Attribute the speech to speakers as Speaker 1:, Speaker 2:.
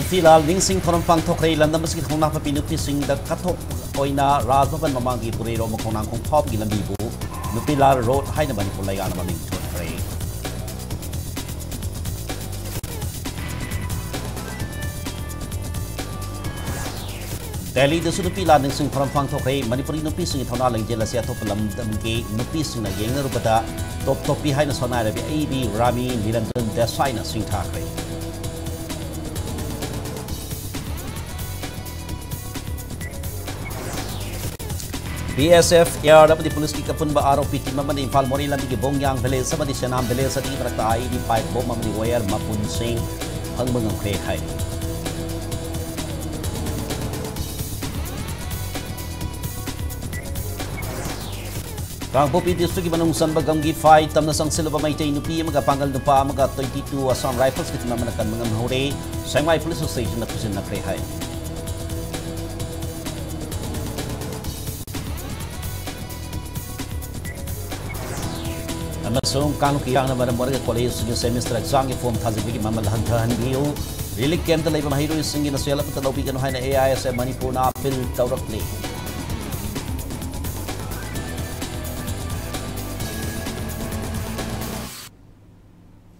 Speaker 1: Filal Ningsing Thoron Pangthokre Landa Masjid Hongna Papinupi Sing da Katok Oina Rajbaban Mamangi Purero Makonang Kong Pop Gilambibu Nupilar Road Haina Manipur Layana Maming Thokre Delhi the Sudupila Ningsing Thoron Pangthokre Manipuri Nupi Sing Thona Lang Jela Sia Topalam Damge Nupi Sing na Yengar Bada Top Topi Haina Sonara Bi AB Rami Nilandan Desaina Sing Thakre BSF Air dapat polis ki kapun ba araw piti mamani Impal Morila mi Bongyang Village sa di Sianam Village sa di prakta ay di pipe bomb mamani wire mapunsing ang mga krekhay Rangpopi District Manungsan Bagamgi fight tamnasang sila ba may nupi magapanggal pa mga 22 Assam Rifles kiti mamanakan mga mahuri sa may police station na kusin na krekhay Amasung kanu kiyang naman mo rin college yung semester exam yung form thazibigi mamalahantahan biyo relic camp talay pa mahiro yung singi na siyala patalaw pigan na AISM Manipur na apil tawrak play